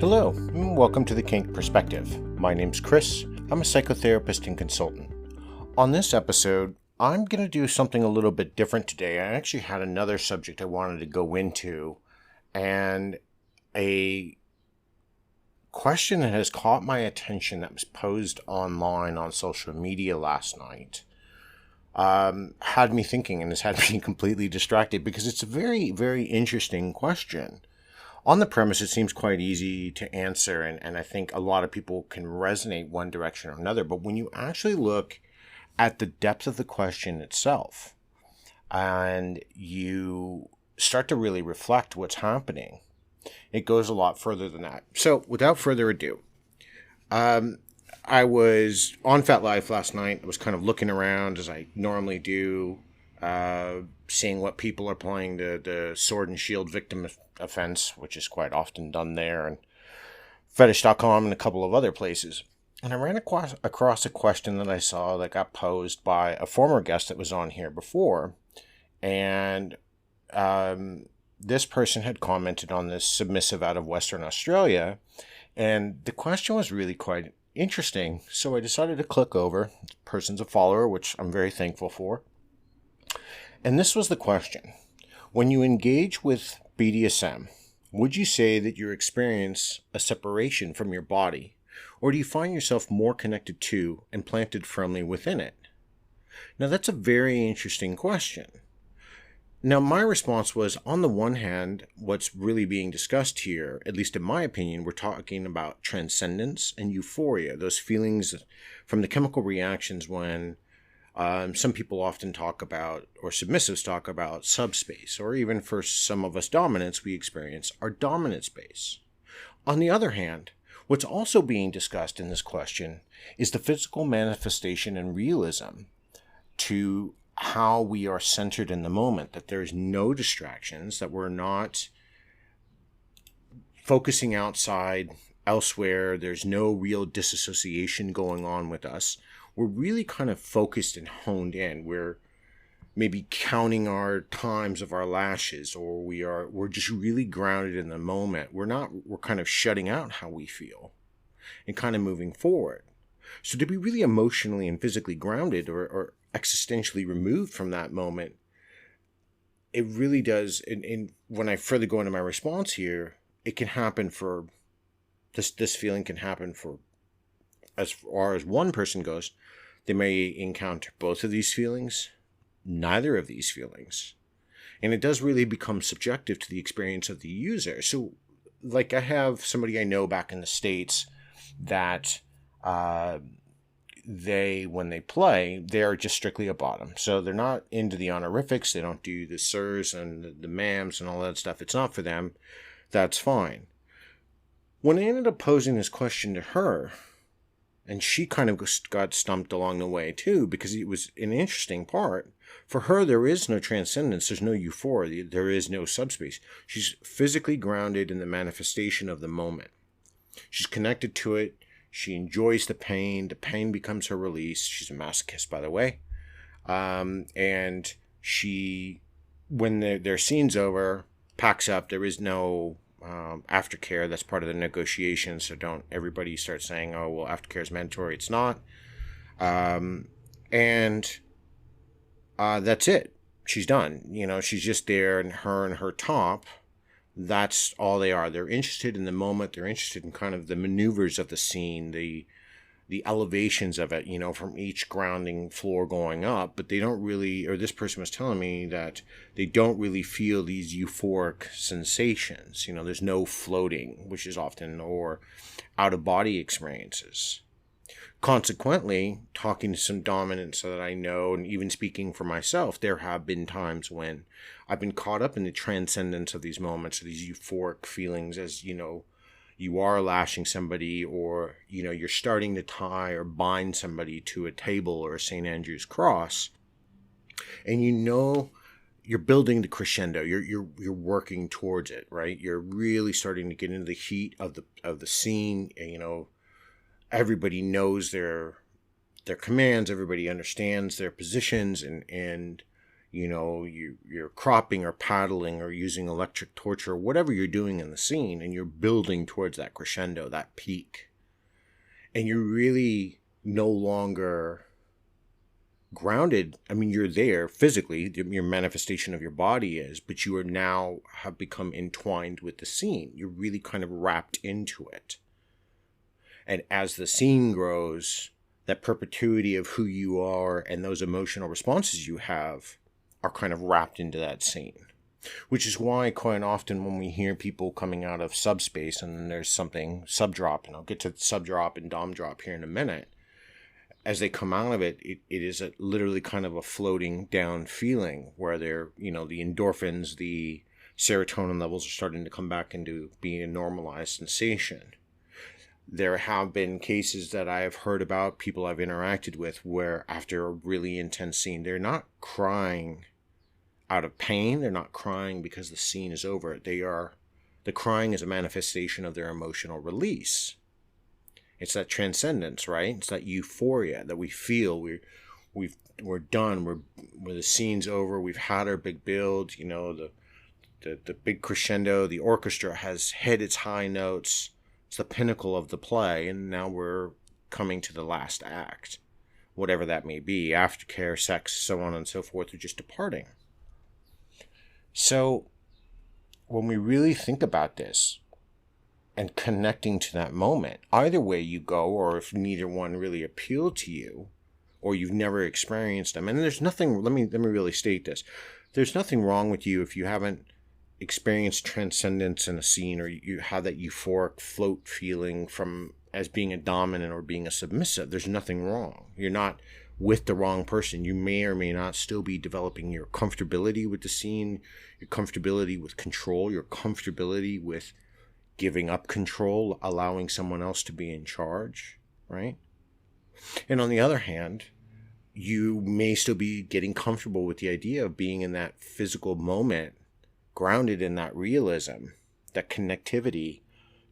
Hello, and welcome to the Kink Perspective. My name's Chris. I'm a psychotherapist and consultant. On this episode, I'm going to do something a little bit different today. I actually had another subject I wanted to go into, and a question that has caught my attention that was posed online on social media last night had me thinking and has had me completely distracted because it's a very, very interesting question. On the premise, it seems quite easy to answer, and I think a lot of people can resonate one direction or another. But when you actually look at the depth of the question itself, and you start to really reflect what's happening, it goes a lot further than that. So, without further ado, I was on Fat Life last night. I was kind of looking around as I normally do, seeing what people are playing, the Sword and Shield victim offense, which is quite often done there, and fetish.com and a couple of other places. And I ran across a question that I saw that got posed by a former guest that was on here before. And this person had commented on this submissive out of Western Australia. And the question was really quite interesting. So I decided to click over. The person's a follower, which I'm very thankful for. And this was the question. When you engage with BDSM, would you say that you experience a separation from your body, or do you find yourself more connected to and planted firmly within it? Now, that's a very interesting question. Now, my response was, on the one hand, what's really being discussed here, at least in my opinion, we're talking about transcendence and euphoria, those feelings from the chemical reactions when some people often talk about, or submissives talk about, subspace, or even for some of us dominants, we experience our dominant space. On the other hand, what's also being discussed in this question is the physical manifestation and realism to how we are centered in the moment, that there's no distractions, that we're not focusing outside, elsewhere, there's no real disassociation going on with us. We're really kind of focused and honed in. We're maybe counting our times of our lashes, or we're just really grounded in the moment. We're kind of shutting out how we feel and kind of moving forward. So to be really emotionally and physically grounded or existentially removed from that moment, it really does. And when I further go into my response here, it can happen for this feeling can happen for, as far as one person goes, they may encounter both of these feelings, neither of these feelings. And it does really become subjective to the experience of the user. So, like, I have somebody I know back in the States that when they play, they're just strictly a bottom. So they're not into the honorifics. They don't do the sirs and the ma'ams and all that stuff. It's not for them. That's fine. When I ended up posing this question to her, and she kind of got stumped along the way too, because it was an interesting part. For her, there is no transcendence. There's no euphoria. There is no subspace. She's physically grounded in the manifestation of the moment. She's connected to it. She enjoys the pain. The pain becomes her release. She's a masochist, by the way. And she, when their scene's over, packs up. There is no aftercare. That's part of the negotiation. So don't everybody start saying, oh, well, aftercare is mandatory. It's not. And that's it. She's done. She's just there, and her top. That's all they are. They're interested in the moment. They're interested in kind of the maneuvers of the scene, the elevations of it, from each grounding floor going up. But they don't really, or this person was telling me that they don't really feel these euphoric sensations. There's no floating, which is often, or out-of-body experiences. Consequently, talking to some dominants that I know, and even speaking for myself, there have been times when I've been caught up in the transcendence of these moments, of these euphoric feelings, as you are lashing somebody, or you're starting to tie or bind somebody to a table or a St. Andrew's cross, and you're building the crescendo. You're working towards it, right? You're really starting to get into the heat of the scene. And, everybody knows their commands. Everybody understands their positions, and you're cropping or paddling or using electric torture, whatever you're doing in the scene, and you're building towards that crescendo, that peak. And you're really no longer grounded. I mean, you're there physically, your manifestation of your body is, but you are now have become entwined with the scene. You're really kind of wrapped into it. And as the scene grows, that perpetuity of who you are and those emotional responses you have are kind of wrapped into that scene. Which is why quite often when we hear people coming out of subspace and then there's something subdrop, and I'll get to subdrop and dom drop here in a minute, as they come out of it, it is literally kind of a floating down feeling where they're, the endorphins, the serotonin levels are starting to come back into being a normalized sensation. There have been cases that I have heard about, people I've interacted with, where after a really intense scene, they're not crying out of pain. They're not crying because the scene is over. The crying is a manifestation of their emotional release. It's that transcendence, right? It's that euphoria that we feel. We're done. We're the scene's over. We've had our big build. The big crescendo. The orchestra has hit its high notes. It's the pinnacle of the play, and now we're coming to the last act, whatever that may be, aftercare, sex, so on and so forth, or just departing. So when we really think about this and connecting to that moment, either way you go, or if neither one really appeal to you, or you've never experienced them, and there's nothing, let me really state this, there's nothing wrong with you if you haven't experienced transcendence in a scene, or you have that euphoric float feeling from as being a dominant or being a submissive. There's nothing wrong. You're not with the wrong person. You may or may not still be developing your comfortability with the scene, your comfortability with control, your comfortability with giving up control, allowing someone else to be in charge, right? And on the other hand, you may still be getting comfortable with the idea of being in that physical moment, grounded in that realism, that connectivity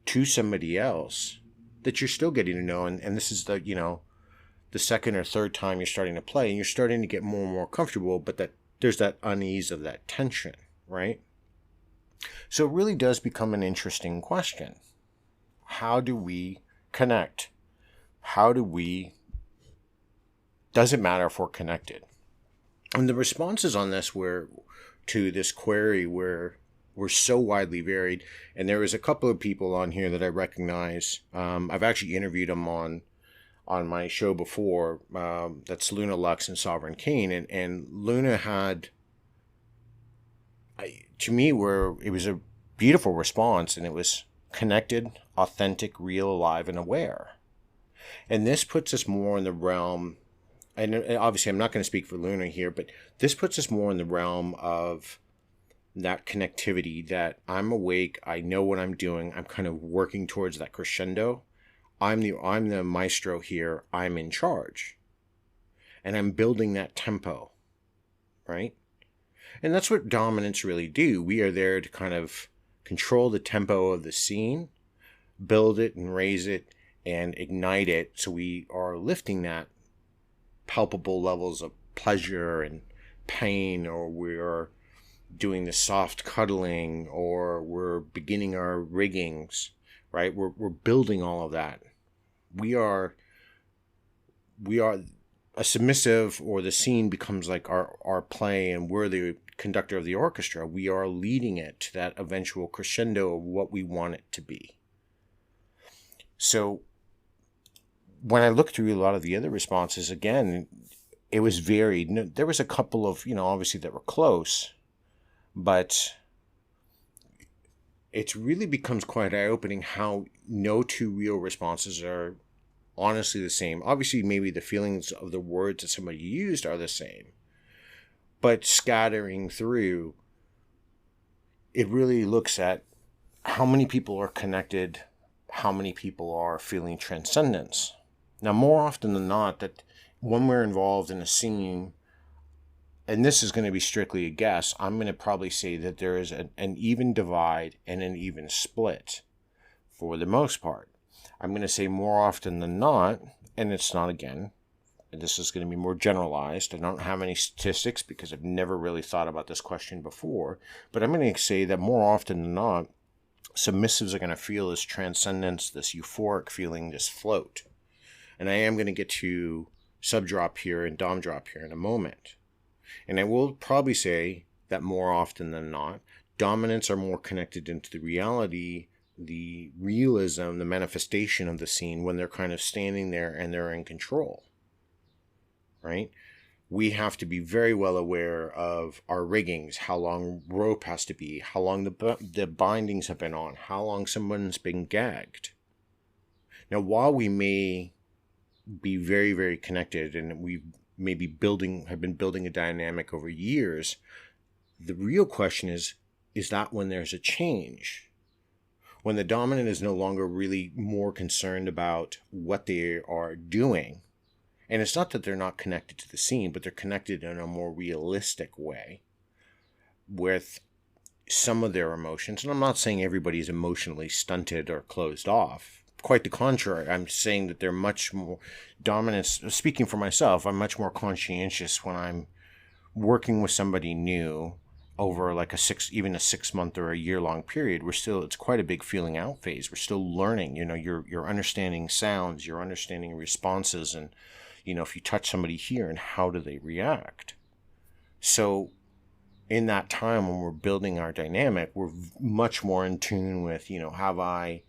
to somebody else that you're still getting to know. And this is the second or third time you're starting to play, and you're starting to get more and more comfortable, but that there's that unease of that tension, right? So it really does become an interesting question. How do we connect? Does it matter if we're connected? And the responses on this to this query were so widely varied. And there was a couple of people on here that I recognize. I've actually interviewed them on my show before. That's Luna Lux and Sovereign Kane. And Luna had, to me, where it was a beautiful response, and it was connected, authentic, real, alive, and aware. And this puts us more in the realm, and obviously I'm not going to speak for Luna here, but this puts us more in the realm of that connectivity, that I'm awake, I know what I'm doing, I'm kind of working towards that crescendo. I'm the maestro here, I'm in charge. And I'm building that tempo, right? And that's what dominants really do. We are there to kind of control the tempo of the scene, build it and raise it and ignite it, so we are lifting that palpable levels of pleasure and pain, or we're doing the soft cuddling, or we're beginning our riggings, right? We're building all of that. We are a submissive, or the scene becomes like our play, and we're the conductor of the orchestra. We are leading it to that eventual crescendo of what we want it to be. So when I look through a lot of the other responses, again, it was varied. There was a couple of, obviously that were close, but it really becomes quite eye-opening how no two real responses are honestly the same. Obviously, maybe the feelings of the words that somebody used are the same, but scattering through, it really looks at how many people are connected, how many people are feeling transcendence. Now, more often than not, that when we're involved in a scene, and this is going to be strictly a guess, I'm going to probably say that there is an even divide and an even split for the most part. I'm going to say more often than not, and it's not, again, this is going to be more generalized. I don't have any statistics because I've never really thought about this question before, but I'm going to say that more often than not, submissives are going to feel this transcendence, this euphoric feeling, this float. And I am going to get to sub-drop here and dom-drop here in a moment. And I will probably say that more often than not, dominants are more connected into the reality, the realism, the manifestation of the scene when they're kind of standing there and they're in control, right? We have to be very well aware of our riggings, how long rope has to be, how long the bindings have been on, how long someone's been gagged. Now, while we may be very, very connected and we maybe have been building a dynamic over years, the real question is that when there's a change, when the dominant is no longer really more concerned about what they are doing, and it's not that they're not connected to the scene, but they're connected in a more realistic way with some of their emotions. And I'm not saying everybody's emotionally stunted or closed off. Quite the contrary. I'm saying that they're much more dominant. Speaking for myself, I'm much more conscientious when I'm working with somebody new over like even a 6 month or a year long period. It's quite a big feeling out phase. We're still learning, you're understanding sounds, you're understanding responses, and if you touch somebody here and how do they react. So in that time when we're building our dynamic, we're much more in tune with, have I,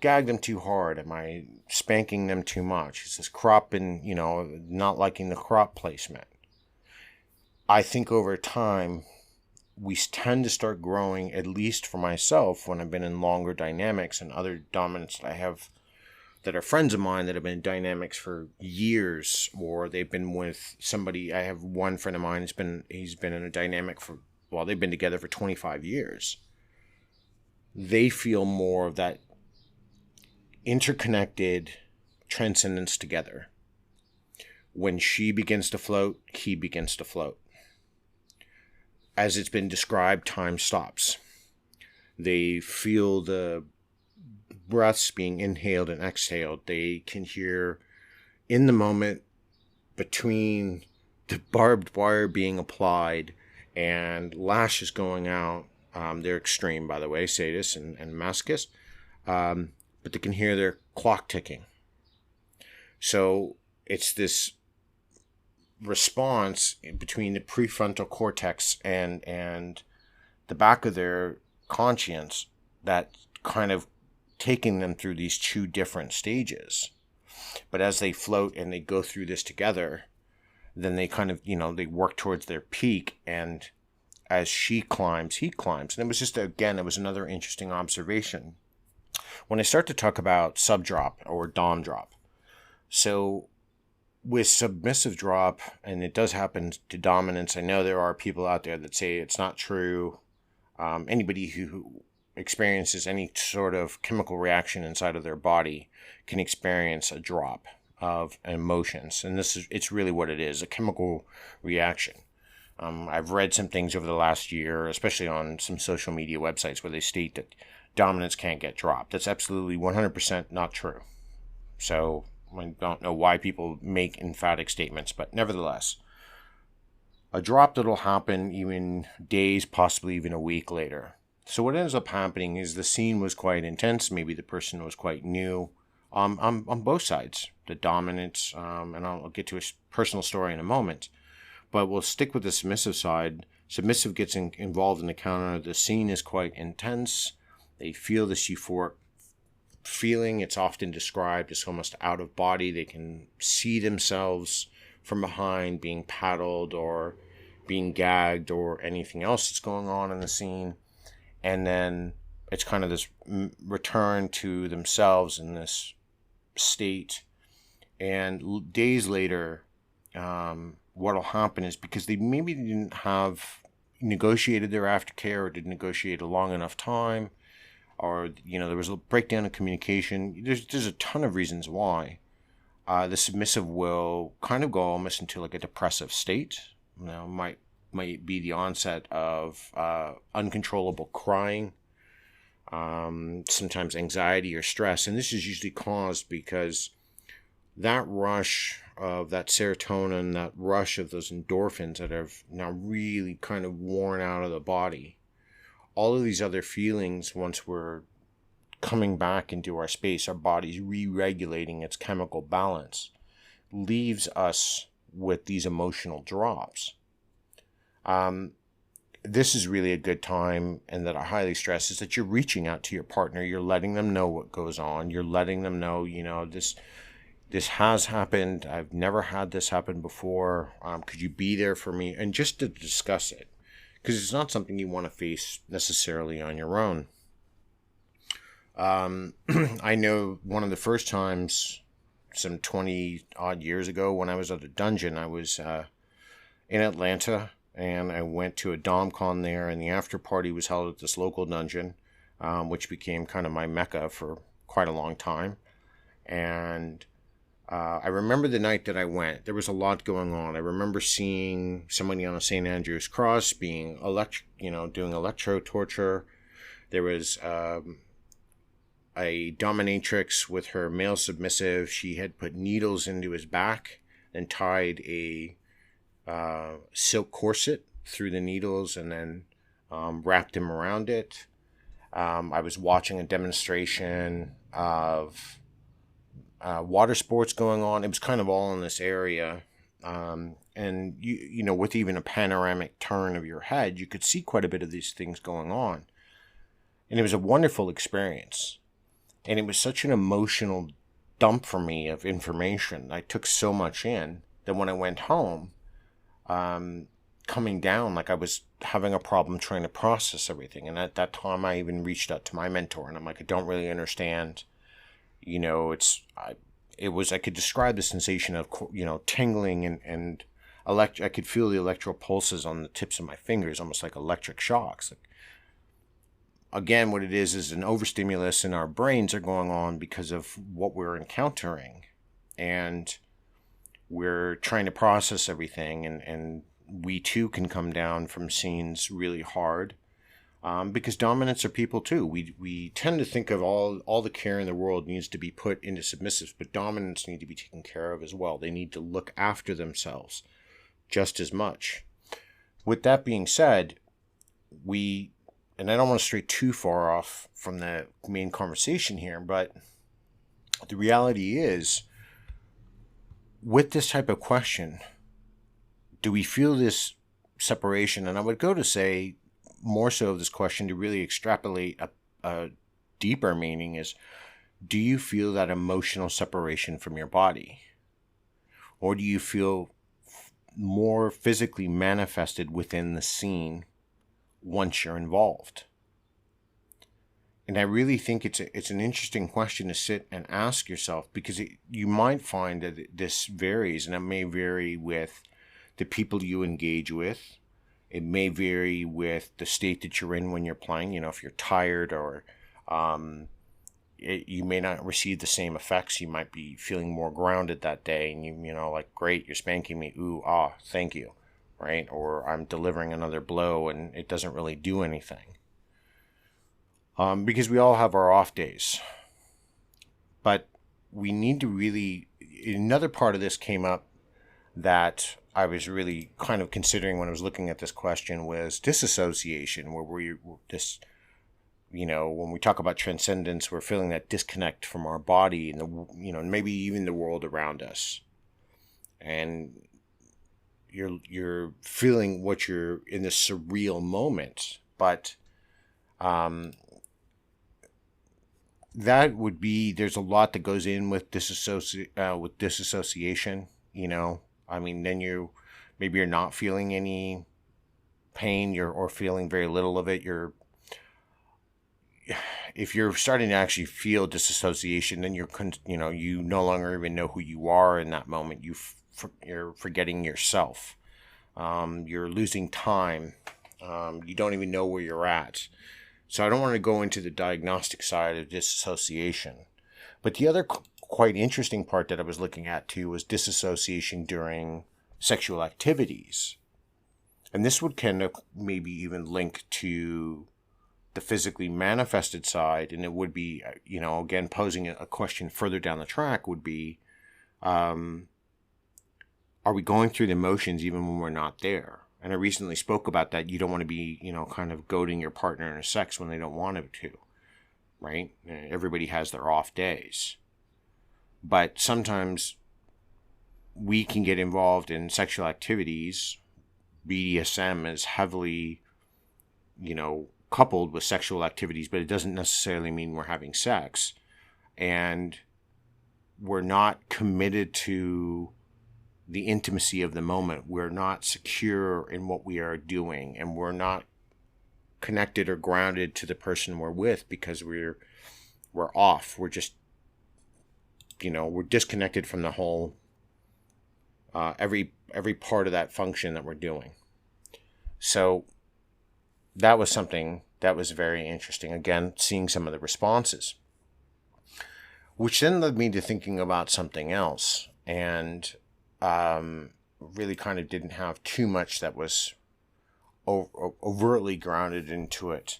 gagged them too hard? Am I spanking them too much? Is this crop and, not liking the crop placement? I think over time, we tend to start growing, at least for myself, when I've been in longer dynamics, and other dominants that I have that are friends of mine that have been in dynamics for years, or they've been with somebody. I have one friend of mine, he's been in a dynamic they've been together for 25 years. They feel more of that interconnected transcendence together. When she begins to float, he begins to float. As it's been described, time stops. They feel the breaths being inhaled and exhaled. They can hear in the moment between the barbed wire being applied and lashes going out. They're extreme, by the way, sadists and masochists. But they can hear their clock ticking. So it's this response between the prefrontal cortex and the back of their conscience that kind of taking them through these two different stages. But as they float and they go through this together, then they kind of, they work towards their peak, and as she climbs, he climbs. And it was just, again, it was another interesting observation. When I start to talk about sub-drop or dom drop, so with submissive drop, and it does happen to dominance, I know there are people out there that say it's not true. Anybody who experiences any sort of chemical reaction inside of their body can experience a drop of emotions. And it's really what it is, a chemical reaction. I've read some things over the last year, especially on some social media websites, where they state that dominance can't get dropped. That's absolutely 100% not true. So I don't know why people make emphatic statements, but nevertheless, a drop that'll happen even days, possibly even a week later. So what ends up happening is the scene was quite intense. Maybe the person was quite new on both sides, the dominance, and I'll get to a personal story in a moment. But we'll stick with the submissive side. Submissive gets involved in the counter. The scene is quite intense. They feel this euphoric feeling. It's often described as almost out of body. They can see themselves from behind being paddled or being gagged or anything else that's going on in the scene. And then it's kind of this return to themselves in this state. And days later, what'll happen is, because they maybe didn't have negotiated their aftercare or didn't negotiate a long enough time, or there was a breakdown in communication. There's a ton of reasons why the submissive will kind of go almost into like a depressive state. Might be the onset of uncontrollable crying, sometimes anxiety or stress, and this is usually caused because that rush of that serotonin, that rush of those endorphins that have now really kind of worn out of the body, all of these other feelings, once we're coming back into our space, our body's re-regulating its chemical balance, leaves us with these emotional drops. This is really a good time, and that I highly stress, is that you're reaching out to your partner. You're letting them know what goes on. You're letting them know, this has happened. I've never had this happen before. Could you be there for me? And just to discuss it, because it's not something you want to face necessarily on your own. I know one of the first times, some 20 odd years ago, when I was at a dungeon, I was in Atlanta, and I went to a DomCon there, and the after party was held at this local dungeon, which became kind of my mecca for quite a long time. And I remember the night that I went, there was a lot going on. I remember seeing somebody on a St. Andrew's cross being doing electro torture. There was a dominatrix with her male submissive. She had put needles into his back and tied a silk corset through the needles, and then wrapped him around it. I was watching a demonstration of water sports going on. It was kind of all in this area. And with even a panoramic turn of your head, you could see quite a bit of these things going on. And it was a wonderful experience. And it was such an emotional dump for me of information. I took so much in that when I went home, coming down, like I was having a problem trying to process everything. And at that time, I even reached out to my mentor, and I'm like, I don't really understand. I could describe the sensation of, tingling and I could feel the electrical pulses on the tips of my fingers, almost like electric shocks. Again, what it is an overstimulus, and our brains are going on because of what we're encountering. And we're trying to process everything, and we too can come down from scenes really hard, because dominants are people too. We tend to think of all the care in the world needs to be put into submissives, but dominants need to be taken care of as well. They need to look after themselves just as much. With that being said, and I don't want to stray too far off from the main conversation here, but the reality is, with this type of question, do we feel this separation? And I would go to say, more so of this question, to really extrapolate a deeper meaning, is, do you feel that emotional separation from your body? Or do you feel more physically manifested within the scene once you're involved? And I really think it's an interesting question to sit and ask yourself, because you might find that this varies, and it may vary with the people you engage with. It may vary with the state that you're in when you're playing. If you're tired, or you may not receive the same effects. You might be feeling more grounded that day, and like, great, you're spanking me. Ooh, ah, thank you. Right? Or I'm delivering another blow and it doesn't really do anything. Because we all have our off days. But we need to really... Another part of this came up that I was really kind of considering when I was looking at this question, was disassociation, where when we talk about transcendence, we're feeling that disconnect from our body and maybe even the world around us. And you're feeling what you're in this surreal moment, but that would be, there's a lot that goes in with disassociation. Then you're not feeling any pain, or feeling very little of it. If you're starting to actually feel disassociation, then you no longer even know who you are in that moment. You're forgetting yourself. You're losing time. You don't even know where you're at. So I don't want to go into the diagnostic side of disassociation. But the other quite interesting part that I was looking at too was disassociation during sexual activities. And this would kind of maybe even link to the physically manifested side. And it would be, again, posing a question further down the track would be, are we going through the motions even when we're not there? And I recently spoke about that. You don't want to be, kind of goading your partner into sex when they don't want to, right? Everybody has their off days. But sometimes we can get involved in sexual activities. BDSM is heavily, coupled with sexual activities, but it doesn't necessarily mean we're having sex. And we're not committed to the intimacy of the moment. We're not secure in what we are doing, and we're not connected or grounded to the person we're with because we're off. We're just, we're disconnected from the whole, every part of that function that we're doing. So that was something that was very interesting. Again, seeing some of the responses, which then led me to thinking about something else, and really kind of didn't have too much that was overtly grounded into it.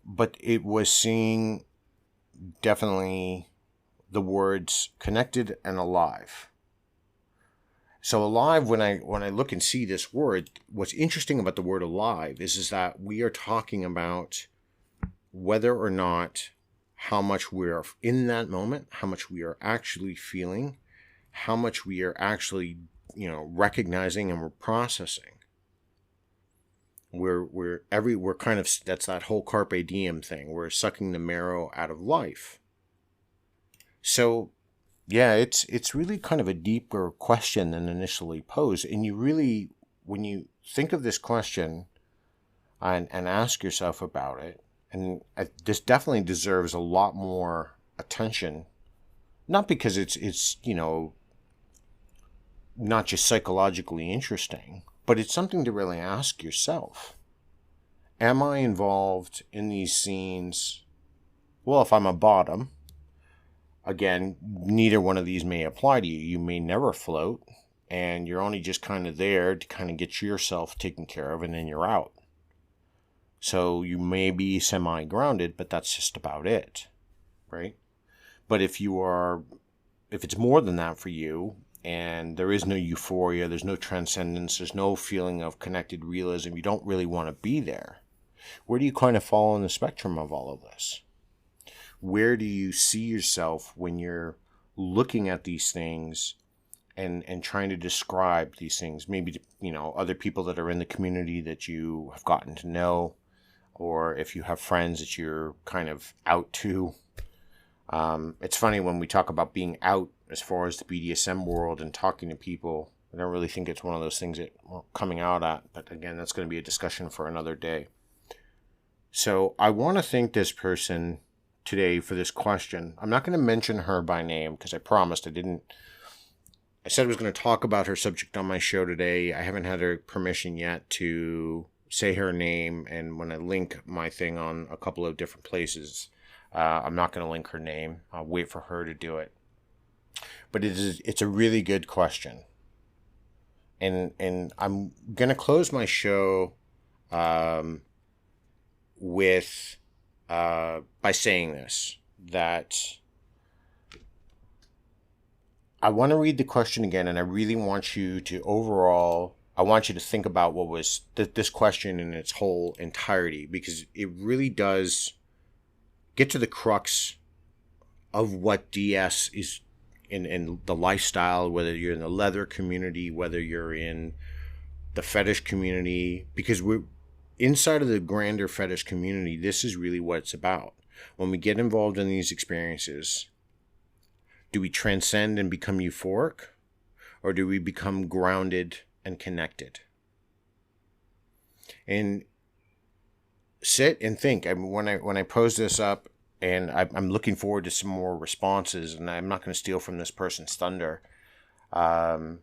But it was seeing definitely the words connected and alive. So alive, when I look and see this word, what's interesting about the word alive is that we are talking about whether or not how much we're in that moment, how much we are actually feeling, how much we are actually, recognizing and we're processing. We're kind of, that's that whole carpe diem thing. We're sucking the marrow out of life. So yeah, it's really kind of a deeper question than initially posed. And you really, when you think of this question and ask yourself about it, and this definitely deserves a lot more attention, not because it's not just psychologically interesting, but it's something to really ask yourself. Am I involved in these scenes? Well, if I'm a bottom, again, neither one of these may apply to you. You may never float, and you're only just kind of there to kind of get yourself taken care of, and then you're out. So you may be semi-grounded, but that's just about it, right? But if it's more than that for you, and there is no euphoria, there's no transcendence, there's no feeling of connected realism, you don't really want to be there, where do you kind of fall on the spectrum of all of this? Where do you see yourself when you're looking at these things and trying to describe these things? Maybe, other people that are in the community that you have gotten to know, or if you have friends that you're kind of out to. It's funny when we talk about being out as far as the BDSM world and talking to people. I don't really think it's one of those things that we're coming out at, but again, that's going to be a discussion for another day. So I want to thank this person today for this question. I'm not going to mention her by name because I promised I didn't. I said I was going to talk about her subject on my show today. I haven't had her permission yet to say her name, and when I link my thing on a couple of different places, I'm not going to link her name. I'll wait for her to do it. But it's a really good question. And I'm going to close my show with by saying this, that I want to read the question again, and I really want you to I want you to think about what was this question in its whole entirety, because it really does get to the crux of what DS is in the lifestyle, whether you're in the leather community, whether you're in the fetish community, because we're inside of the grander fetish community. This is really what it's about. When we get involved in these experiences, do we transcend and become euphoric, or do we become grounded and connected? And sit and think. I mean, when I pose this up, and I'm looking forward to some more responses, and I'm not going to steal from this person's thunder. I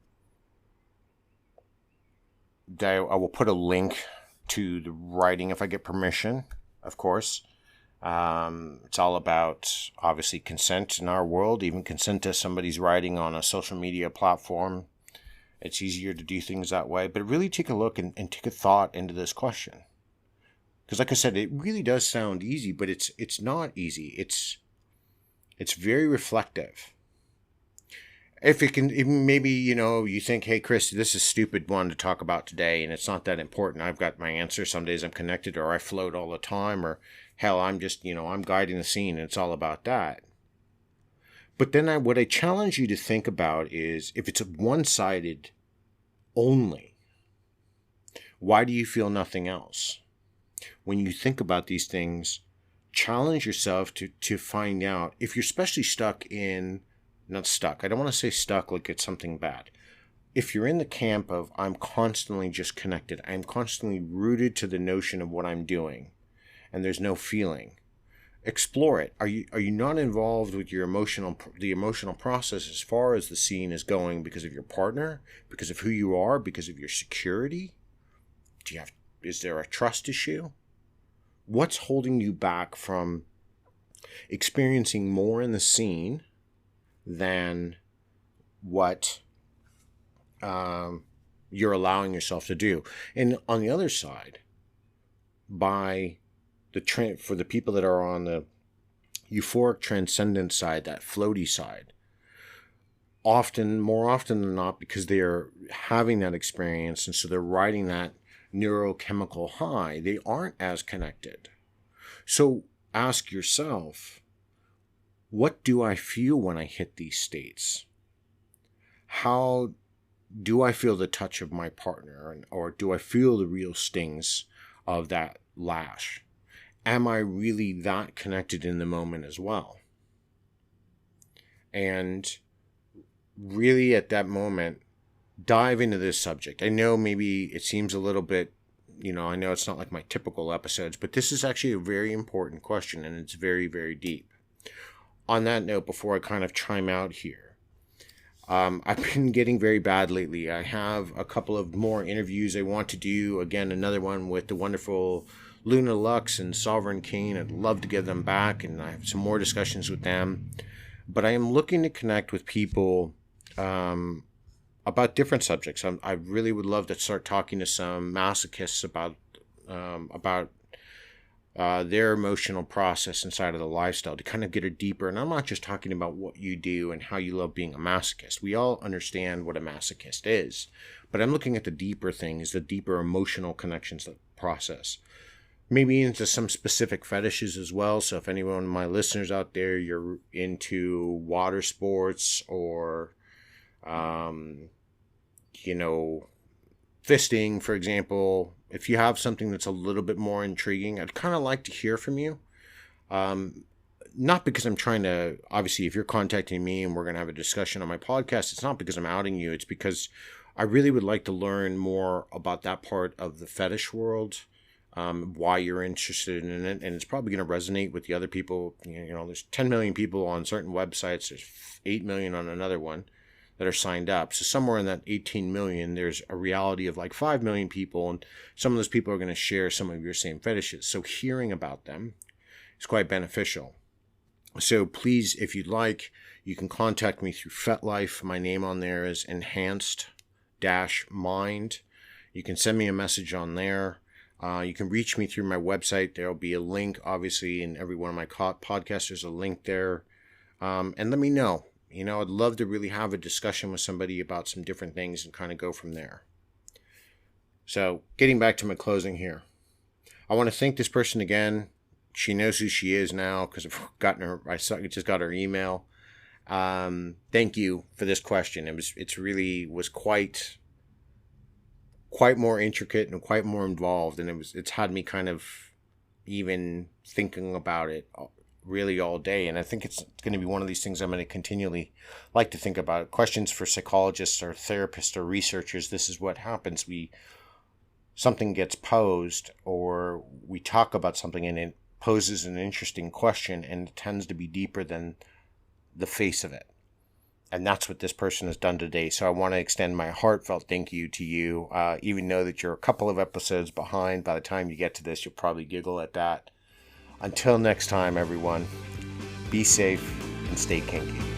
will put a link to the writing if I get permission, of course. It's all about, obviously, consent in our world, even consent to somebody's writing on a social media platform. It's easier to do things that way. But really take a look and take a thought into this question. Because like I said, it really does sound easy, but it's not easy. It's very reflective. If it can, even maybe, you think, hey, Chris, this is a stupid one to talk about today, and it's not that important. I've got my answer. Some days I'm connected, or I float all the time, or hell, I'm just, I'm guiding the scene, and it's all about that. But then what I challenge you to think about is, if it's one-sided only, why do you feel nothing else? When you think about these things, challenge yourself to find out if you're especially stuck in, not stuck, I don't want to say stuck like it's something bad. If you're in the camp of, I'm constantly just connected, I'm constantly rooted to the notion of what I'm doing, and there's no feeling, explore it. Are you not involved with the emotional process as far as the scene is going because of your partner, because of who you are, because of your security? Is there a trust issue? What's holding you back from experiencing more in the scene than what you're allowing yourself to do? And on the other side, for the people that are on the euphoric transcendent side, that floaty side, more often than not, because they are having that experience, and so they're riding that neurochemical high, they aren't as connected. So ask yourself, what do I feel when I hit these states? How do I feel the touch of my partner, or do I feel the real stings of that lash? Am I really that connected in the moment as well? And really at that moment, dive into this subject. I know maybe it seems a little bit, I know it's not like my typical episodes, but this is actually a very important question, and it's very, very deep. On that note, before I kind of chime out here, I've been getting very bad lately. I have a couple of more interviews I want to do. Again, another one with the wonderful Luna Lux and Sovereign Kane. I'd love to get them back, and I have some more discussions with them. But I am looking to connect with people about different subjects. I really would love to start talking to some masochists about their emotional process inside of the lifestyle, to kind of get it deeper. And I'm not just talking about what you do and how you love being a masochist. We all understand what a masochist is, but I'm looking at the deeper things, the deeper emotional connections, the process. Maybe into some specific fetishes as well. So if anyone of my listeners out there, you're into water sports, or fisting, for example, if you have something that's a little bit more intriguing, I'd kind of like to hear from you. Not because I'm trying to, obviously, if you're contacting me and we're going to have a discussion on my podcast, it's not because I'm outing you. It's because I really would like to learn more about that part of the fetish world, why you're interested in it. And it's probably going to resonate with the other people. There's 10 million people on certain websites. There's 8 million on another one that are signed up. So somewhere in that 18 million, there's a reality of like 5 million people, and some of those people are going to share some of your same fetishes. So hearing about them is quite beneficial. So please, if you'd like, you can contact me through FetLife. My name on there is enhanced-mind. You can send me a message on there. You can reach me through my website. There'll be a link, obviously, in every one of my podcasts. There's a link there. And let me know. I'd love to really have a discussion with somebody about some different things and kind of go from there. So, getting back to my closing here. I want to thank this person again. She knows who she is now because I've gotten her. I just got her email. Thank you for this question. It's really was quite more intricate and quite more involved, and it's had me kind of even thinking about it really all day. And I think it's going to be one of these things I'm going to continually like to think about. Questions for psychologists or therapists or researchers. This is what happens. Something gets posed, or we talk about something and it poses an interesting question, and it tends to be deeper than the face of it. And that's what this person has done today. So I want to extend my heartfelt thank you to you. Even though that you're a couple of episodes behind, by the time you get to this, you'll probably giggle at that. Until next time, everyone, be safe and stay kinky.